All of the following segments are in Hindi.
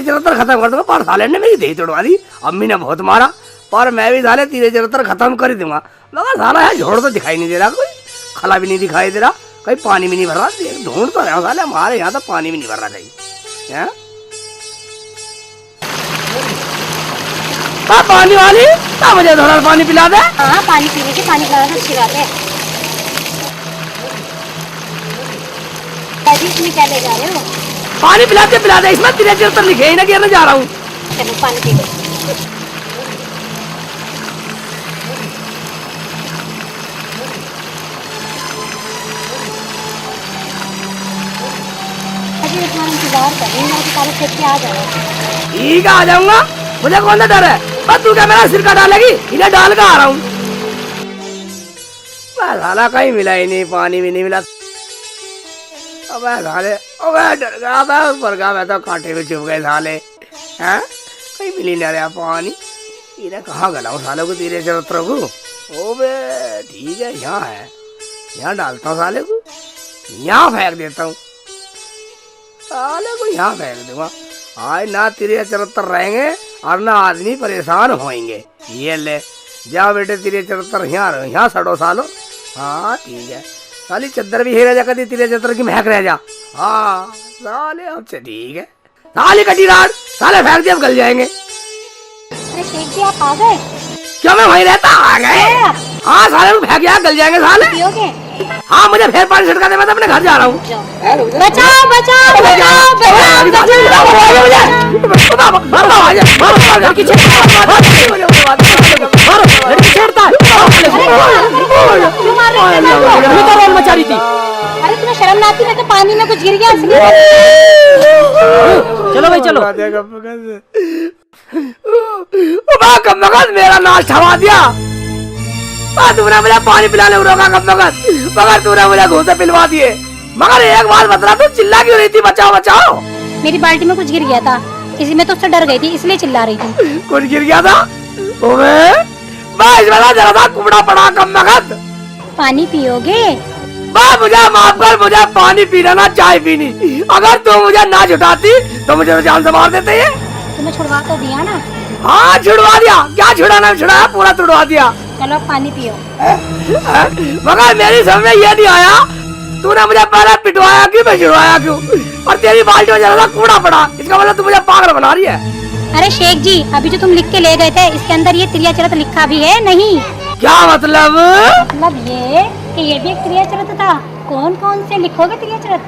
चरित्र खत्म कर दूंगा। पर साले ने मेरी दही तोड़वा दी, अम्मी ने बहुत मारा, पर मैं भी साले तेरे चरित्र खत्म कर ही दूंगा। मगर साला यार झोड़ तो दिखाई नहीं दे रहा, कोई खला भी नहीं दिखाई दे रहा, कहीं पानी भी नहीं भर रहा। ढूंढ तो रहा साले, हमारे यहाँ तो पानी भी नहीं भर रहा कहीं। पानी वाली मुझे थोड़ा पानी पिला दे। हाँ पानी पीने के, पानी पिलाना अच्छी बात है। इसमें क्या ले जा रहे हो? पानी पिलाते इसमें तेरे चरित्र लिखे ही ना, गिरने जा रहा हूँ। चलो पानी पी लो। अभी तुम्हारा इंतजार कर रही हूँ, सारे खेत के आ जाओ। ठीक है आ जाऊंगा, मुझे कौन सा डर है। बस तू क्या मेरा सिर का डालेगी, इन्हें डाल कर आ रहा हूँ। साला कहीं मिला ही नहीं, पानी भी नहीं मिला। अबे साले, अबे डर गया था, ऊपर का मैं तो कांटे में चुभ गए साले। हैं कहीं मिली नहीं रहा पानी, इन्हें कहाँ गलाऊं सालों को तेरे चरित्र को। ओबे ठीक है, यहाँ है, यहाँ डालता हूँ साले को, यहाँ फेंक देता हूँ साले को, यहाँ फेंक दूंगा। आज ना तेरे चरित्र रहेंगे और ना आदमी परेशान होएंगे। ये ले जा बेटे, तेरे चरित्र यहाँ सड़ो सालो। हाँ ठीक है, साली चद्दर भी हेरा जा कदी तेरे चरित्र की महक रह जा। हाँ साले अब से ठीक है, साले कटी रात साले फेंक दिया, अब गल जाएंगे। अरे शेख जी आप आ गए? क्यों मैं वहीं रहता, आ गए? हाँ साले फेंक दिया, गल जाएंगे साले। पियोगे? हाँ मुझे फिर पानी छिड़का दे, मैं तो अपने घर जा रहा हूँ। बचाओ बचाओ बचाओ मचा रही थी। अरे तुम्हें शर्म ना आती? मैं तो पानी में कुछ गिर गया। चलो भाई चलो। मेरा नाश छवा दिया, तुमने मुझे पानी पिलाने रोका कब मगर तूने मुझे घूसे पिलवा दिए। मगर एक बात बता, तू चिल्ला क्यों रही थी बचाओ बचाओ? मेरी बाल्टी में कुछ गिर गया था, इसी में तो उससे डर गई थी, इसलिए चिल्ला रही थी। कुछ गिर गया था? जरा सा कुबड़ा पड़ा कम मगत। पानी पियोगे? मुझे माफ कर, मुझे पानी पीना ना चाय पीनी। अगर तू मुझे ना छुड़ाती तो मुझे जान से मार देते। तुम्हें छुड़वा तो दिया ना? हाँ छुड़वा दिया, क्या छुड़ाना छुड़ाया, पूरा छुड़वा दिया। चलो पानी पियो। मगर मेरी समझ में ये नहीं आया, तूने मुझे पहले पिटवाया क्यों, मैं छुड़वाया क्यों? और तेरी बाल्टी में जरा कूड़ा पड़ा, इसका मतलब तू मुझे पागल बना रही है। अरे शेख जी, अभी जो तुम लिख के ले गए थे, इसके अंदर ये क्रिया चरित्र लिखा भी है नहीं? क्या मतलब? मतलब ये कि ये भी एक क्रिया चरित्र था। कौन कौन से लिखोगे क्रिया चरित्र?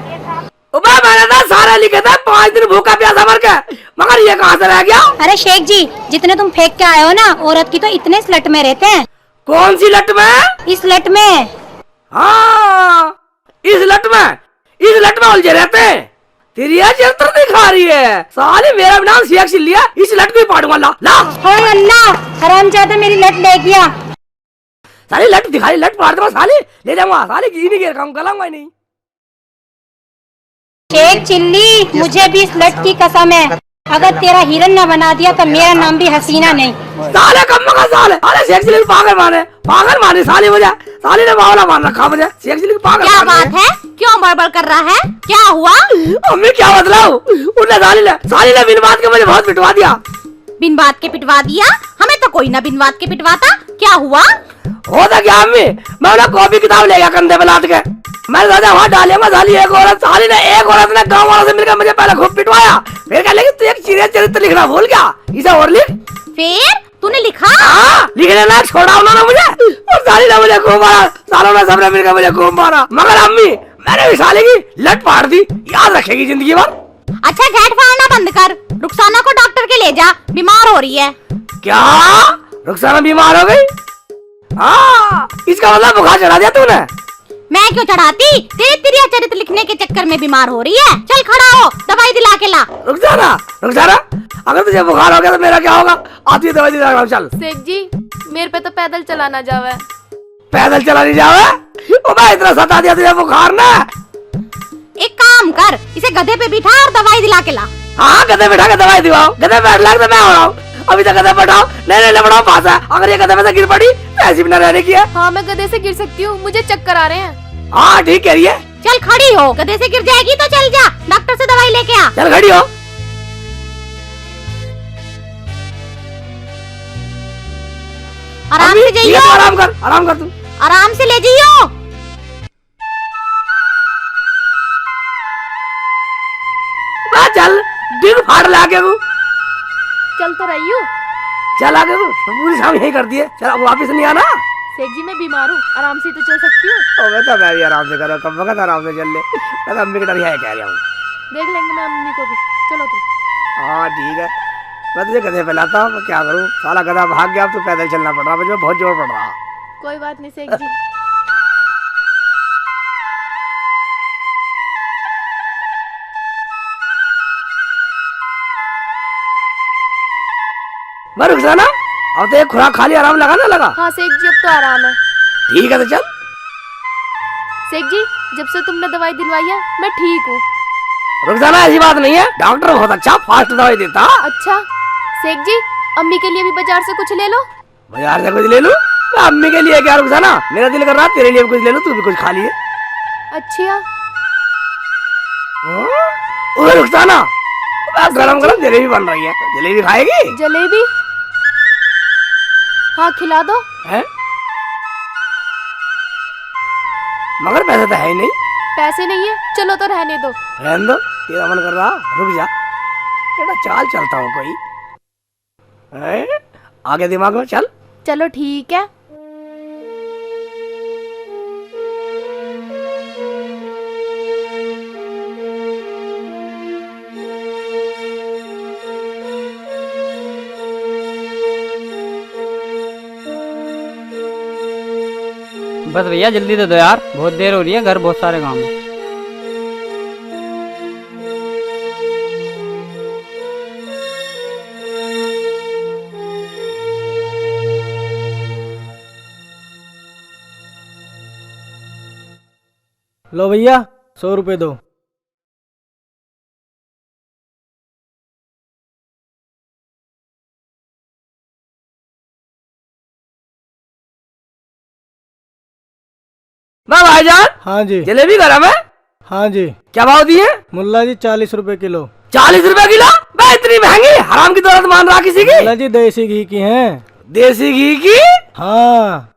मैंने तो सारे लिखे थे, 5 दिन भूखा प्यासा मर के, मगर ये कहाँ से रह गया? अरे शेख जी, जितने तुम फेंक के आए हो ना, औरत की तो इतने स्लट में रहते हैं। कौन सी लट में? इस लट में। हाँ इस लट में उलझे रहते हैं। तेरी ये चरित्र दिखा रही है साली, मेरा नाम शेख चिल्लिया, इस लट को ही पाड़ूंगा। ला ला अल्लाह, हरामजादा मेरी लट ले गया। साली लट दिखाई, लट पाड़ दूंगा साली, ले जाऊंगा साली, की नहीं गिर गलाऊंगा नहीं। शेख चिल्ली, मुझे भी इस लट की कसम है, अगर तेरा हिरन न बना दिया तो मेरा नाम भी हसीना नहीं। साले कम मगर साले, अरे शेख चिल्ली पागल माने साली, मुझे साली ने बावला मान रखा मुझे। शेख चिल्ली पागल क्या बात है, क्यों बड़बड़ कर रहा है, क्या हुआ? अम्मी क्या बतलाऊं, उन्हें साली ने बिन बात के मुझे बहुत पिटवा दिया। बिन बात के पिटवा दिया? हमें तो कोई ना बिन बात के पिटवाता। क्या हुआ? होता क्या अम्मी, मैं उन्हें कॉपी किताब ले गया कंधे पे लाद के, मैं दादा वहाँ डालेगा साली। एक औरत ने गाँव वालों से मिलकर मुझे पहले खूब पिटवाया, फिर कह लगी तू एक चरित्र लिखना भूल गया, इसे और लिख। फिर तूने लिखा? हाँ लिखने लायक छोड़ा उन्होंने मुझे, और साली ने मुझे खूब मारा, सालों ने सबने मिलकर मुझे खूब मारा। मगर अम्मी मैंने भी साली की लट पाड़ दी, याद रखेगी जिंदगी भर। अच्छा घेट फाड़ना बंद कर, रुखसाना को डॉक्टर के ले जा, बीमार हो रही है। क्या रुखसाना बीमार हो गई? हाँ इसका मतलब बुखार चढ़ा दिया तूने? मैं क्यों चढ़ाती, तेरे क्रिया चरित्र लिखने के चक्कर में बीमार हो रही है। चल खड़ा हो, दवाई दिला के ला। रुखसाना अगर तुझे बुखार हो गया तो मेरा क्या होगा? आती दवाई दिला, चल। शेख जी मेरे पे तो पैदल चलाना जावे। पैदल चला नहीं जावे? ओ भाई इतना सता दिया तुझे बुखार ने। एक काम कर, इसे गधे पे बिठा और दवाई दिला के ला। हाँ गधे बैठा के दवाई दिलाओ, गधे बैठ लग तो मैं हो रहा हूँ, अभी तक गधे बैठाओ, नहीं लपड़ाओ पास है, अगर ये गधे में से गिर पड़ी ऐसी भी न रहने की है। हाँ मैं गधे से गिर सकती हूँ, मुझे चक्कर आ रहे हैं। हाँ ठीक कह रही है। चल खड़ी हो, गधे से गिर जाएगी तो चल जा, डॉक्टर से दवाई लेके आ। चल खड़ी हो। आराम से ठीक है, जाइयो। आराम कर तू। आराम से ले जाइयो। चल दिल फाड़ ला के वो चल तो रही हूँ। चल आगे वो पूरी शाम यही कर दिए। चल अब वापिस नहीं आना। सेठ जी मैं बीमार हूँ, आराम से तो चल सकती हूँ। मैं भी आराम से करो, कब वक्त आराम से चल ले। मैं तो अम्मी की डरिया कह रहा हूँ। देख लेंगे मैं अम्मी को भी। चलो तुम। हाँ ठीक है, मैं तुझे गधे पे लाता हूँ, क्या करूँ, साला गधा भाग गया, अब तो पैदल चलना पड़ रहा, मुझे बहुत जोर पड़ रहा। कोई बात नहीं सेठ जी। मैं रुक जाना, अब तो एक खुराक खाली आराम लगा ना लगा। हाँ सेठ जी अब तो आराम है। ठीक है तो चल। सेठ जी जब से तुमने दवाई दिलवाई है मैं ठीक हूँ। रुक जाना, ऐसी बात नहीं है, डॉक्टर बहुत अच्छा फास्ट दवाई देता। अच्छा सेठ जी अम्मी के लिए भी बाजार से कुछ ले लो। बाजार से कुछ ले लूं? मैं अम्मी के लिए क्या, रुक जाना, मेरा दिल कर रहा है तेरे लिए भी कुछ ले लूं, तू भी कुछ खा लिए। अच्छा ओए रुक जाना, गरम गरम जलेबी बन रही है, जलेबी खाएगी? जलेबी? हाँ खिला दो। है? मगर पैसे तो है ही नहीं। पैसे नहीं है, चलो तो रहने दो। रहने दो, तेरा मन कर रहा, रुक जा, थोड़ा चाल चलता हूँ कोई। आगे दिमाग में चल। चलो ठीक है। बस भैया जल्दी दे दो यार, बहुत देर हो रही है, घर बहुत सारे काम है। लो भैया 100 रुपए दो। मैं भाईजान, हाँ जी। जलेबी गरम है? हाँ जी। क्या भाव दिए? मुल्ला जी 40 रुपए किलो। 40 रुपए किलो? मैं इतनी महंगी, हराम की दौलत मान रहा किसी की? मुल्ला जी देसी घी की हैं। देसी घी की? हाँ।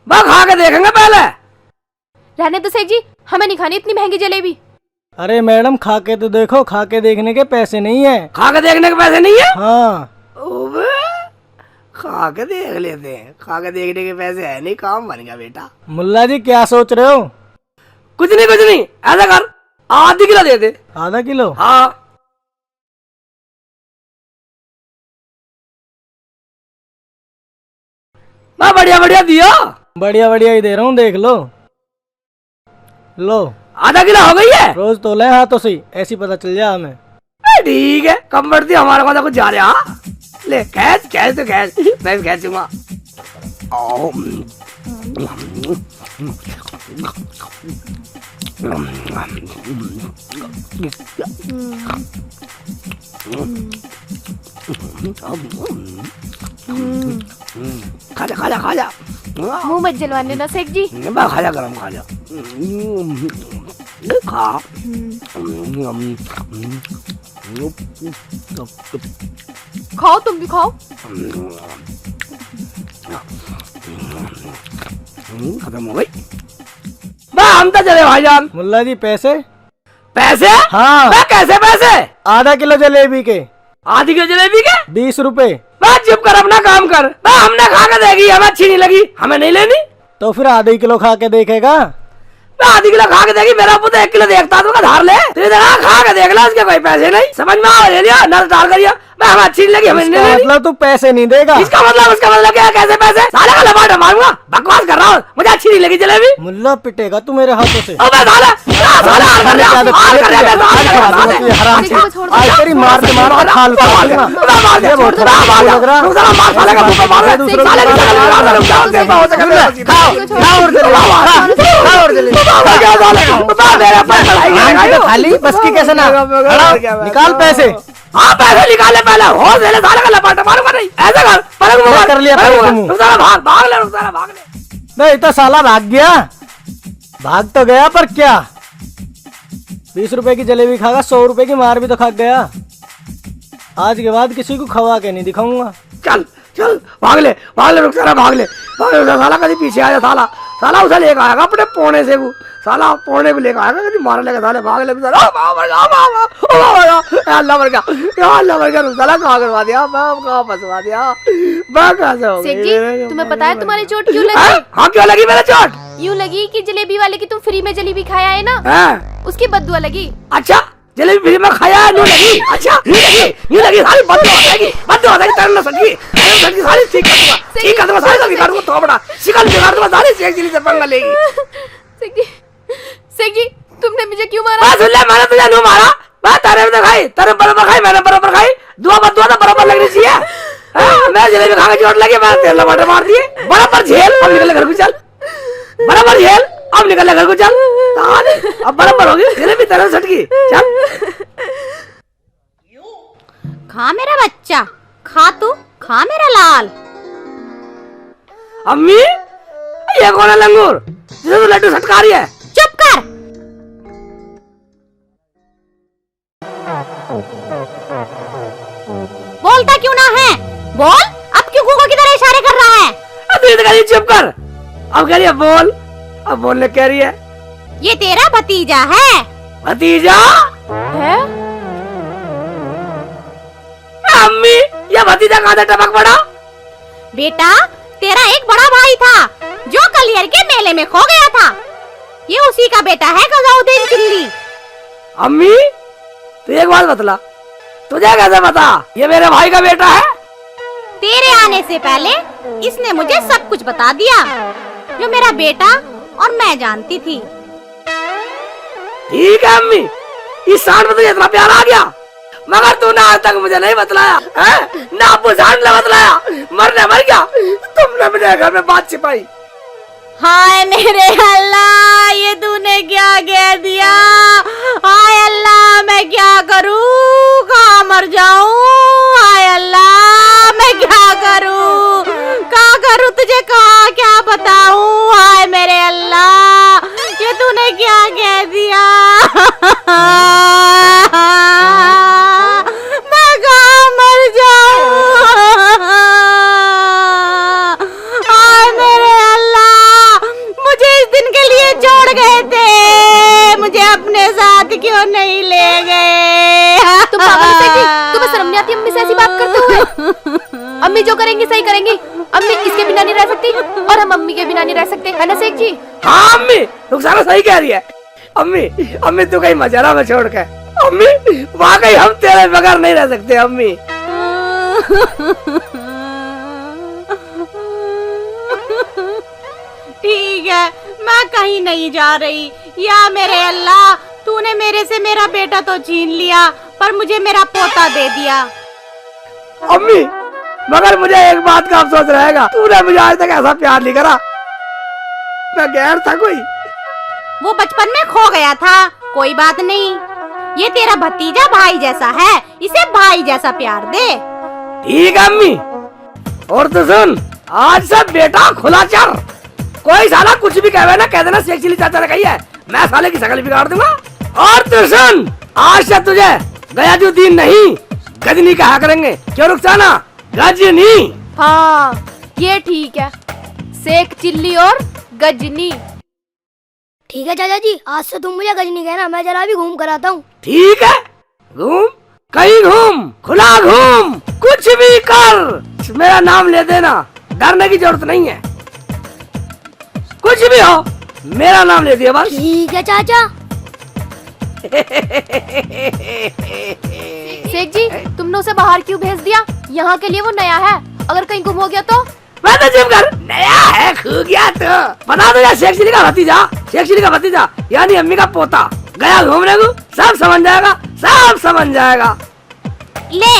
मैं खा के देखेंगे पहले। रहने दो सेठ जी, हमें नहीं खानी इतनी महंगी जलेबी। अरे मैडम खा के तो देखो, खा के देखने के पैसे नहीं है। खा के देखने के पैसे नहीं है? हाँ। ओबे, खा के देख लेते हैं, खा के देखने के पैसे है नहीं, काम बन गया बेटा। मुल्ला जी क्या सोच रहे हो? कुछ नहीं, ऐसा कर, आधी किलो दे दे। आधा किलो? हाँ। मैं बढ़िया बढ़िया दिया। बढ़िया बढ़िया ही दे रहा हूँ, देख लो। लो आधा किलो हो गई है। रोज तो ले हाथों से, ऐसी पता चल जाए हमें। ठीक है, कम बढ़ती हमारे को कुछ जा रहा। ले कैच कैच तो कैच, मैं भी खेचूंगा। खाजा खाजा खाजा, मुंह मत जलवाने ना सेठ जी। खाजा गरम खाजा, खा। खाओ तुम भी खाओ। खत्म हो गई। हम तो चले भाईजान। मुल्ला जी पैसे? पैसे? हाँ। मैं कैसे पैसे? आधा किलो जलेबी के। आधी किलो जलेबी के 20 रुपए। मैं चुप कर, अपना काम कर। मैं हमने खा के देखी, हमें अच्छी नहीं लगी, हमें नहीं लेनी। तो फिर आधा ही किलो खा के देखेगा। मैं आधी किलो खा के देखी, मेरा पुत्र 1 किलो देखता तो धार ले। तेरे जगह खा के देख ला, उसके कोई पैसे नहीं। समझ में आ, ले लिया, नल डाल कर दिया। मैं हमें अच्छी नहीं लगी, हमें नहीं लेनी। मतलब तू पैसे नहीं देगा? इसका मतलब क्या? कैसे पैसे? साले का लबाड़ा मारूंगा, बकवास कर रहा हूँ, मुझे अच्छी नहीं लगी जलेबी। मुल्ला पिटेगा तू मेरे हाथों से। अबे साले, साले हार कर रहा, हार कर रहा, हराम से आज तेरी मार के मार और खाल उतार दूंगा। ये बहुत खराब लग रहा। खाली बस की कैसे ना, निकाल पैसे। हाँ पैसे निकाले पहले, हो दे ले, साले का लपाटा मारूंगा नहीं। ऐसा कर, पलंग मुंह कर लिया, पलंग मुंह। भाग भाग ले, भाग ले। नहीं तो साला भाग गया। भाग तो गया पर क्या, 20 रुपए की जलेबी खागा, 100 रुपए की मार भी तो खा गया। आज के बाद किसी को खवा के नहीं दिखाऊंगा। चल चल भाग ले रुक साला, भाग ले साला, कभी पीछे आ जा साला, साला उसे लेकर आएगा अपने पोने से, वो साला पोने को लेकर आएगा, कभी मारने लगा साले, भाग ले साला, अल्लाह मर गया साला, कहाँ करवा दिया मैं, कहाँ फंसवा दिया मैं, कहाँ से हो सेठ गई? जी तुम्हें पता है तुम्हारी चोट क्यों लगी? हाँ क्यों लगी मेरे चोट? यूँ लगी कि जलेबी वाले की तुम फ्री में जलेबी खाया है ना, उसकी बददुआ लगी। अच्छा जलेबी फ्री में खाया है, यूँ लगी, अच्छा यूँ लगी सारी बददुआ हो जाएगी, तरन सटकी सारी, ठीक कर दूंगा सारी, बिगाड़ दूंगा तो बड़ा शिकल बिगाड़ दूंगा सारी, शेख चिल्ली से पंगा लेगी। सेठ जी तुमने मुझे क्यों मारा? सुन ले, मैंने तुझे नहीं मारा, मैं तेरे में खाई, तेरे बराबर खाई, मैंने बराबर खाई, दुआ बदुआ तो बराबर लगनी चाहिए। मैं जलेबी खा के चोट लगी, मैंने तेल लबाटे मार दिए, बराबर झेल, अब निकल घर को चल, बराबर झेल, अब निकल घर को चल, अब बराबर होगी जलेबी तेरे सटकी, चल। खा मेरा बच्चा, खा तू, खा मेरा लाल। अम्मी ये कौन है लंगूर जिसे तू लड्डू सटका रही है? चुप कर। बोलता क्यों ना है? बोल, अब क्यों कुकुर की तरह इशारे कर रहा है? अभी चुप कर, अब कह रही है बोल, अब बोलने कह रही है। ये तेरा भतीजा है। भतीजा है? अम्मी ये भतीजा कहाँ से टपक पड़ा? बेटा तेरा एक बड़ा भाई था जो कलियर के मेले में खो गया था, ये उसी का बेटा है गजाउद्दीन चिल्ली। अम्मी तू एक बात बतला, तुझे कैसे पता ये मेरे भाई का बेटा है? तेरे आने से पहले इसने मुझे सब कुछ बता दिया जो मेरा बेटा और मैं जानती थी। ठीक है अम्मी, इस सांड में तुझे इतना प्यार आ गया, मगर तूने आज तक मुझे नहीं बतलाया है, ना अबू सांड ने बतलाया, मरने मर गया, तुमने मेरे घर में बात छिपाई। हाय मेरे अल्लाह, ये तूने क्या कह दिया? हाय अल्लाह मैं क्या करूं, कहाँ मर जाऊं? हाय अल्लाह मैं क्या करूं, कहाँ करूं, तुझे कहाँ क्या बताऊं? हाय मेरे अल्लाह ये तूने क्या कह दिया? मैं कहाँ मर जाऊं? हाय मेरे अल्लाह, मुझे इस दिन के लिए छोड़ गए थे, मुझे अपने साथ क्यों नहीं ले गए? तुम पागल हो सेठ जी, तुम्हें शर्म नहीं आती अम्मी से ऐसी बात करते हुए? अम्मी जो करेंगी सही करेंगी, अम्मी इसके बिना नहीं रह सकती और हम अम्मी के बिना नहीं रह सकते, है ना सेठ जी? हाँ अम्मी रुखसाना सही कह रही है। अम्मी तू कहीं मजारा में छोड़ के, अम्मी वाकई हम तेरे बगैर नहीं रह सकते अम्मी। ठीक है मैं कहीं नहीं जा रही। या मेरे अल्लाह, तूने मेरे से मेरा बेटा तो छीन लिया पर मुझे मेरा पोता दे दिया। अम्मी मगर मुझे एक बात का अफसोस रहेगा, तूने मुझे आज तक ऐसा प्यार नहीं करा, मैं गैर था कोई। वो बचपन में खो गया था, कोई बात नहीं, ये तेरा भतीजा भाई जैसा है, इसे भाई जैसा प्यार दे। ठीक है अम्मी, और तो सुन, आज से बेटा खुला चल, कोई साला कुछ भी कहे ना, कह देना शेख चिल्ली चाचा ने कही है, मैं साले की शकल बिगाड़ दूंगा। और तो सुन, आज से तुझे गयाजुद्दीन नहीं गजनी कहा करेंगे, क्यों रुखसाना? गजनी। हाँ ये ठीक है, शेख चिल्ली और गजनी। ठीक है चाचा जी, आज से तुम मुझे गजनी कहना, मैं जरा भी घूम कर आता हूँ। ठीक है, घूम कहीं घूम, खुला घूम, कुछ भी कर, मेरा नाम ले देना, डरने की जरूरत नहीं है, कुछ भी हो मेरा नाम ले दिया बस। ठीक है चाचा। शेख जी तुमने उसे बाहर क्यों भेज दिया? यहाँ के लिए वो नया है, अगर कहीं गुम हो गया तो? मैं तो जिम कर, नया है खो गया तो बता दो यार, शेख चिल्ली का भतीजा, शेख चिल्ली का भतीजा यानी अम्मी का पोता गया घूमने को, सब समझ जाएगा, सब समझ जाएगा। ले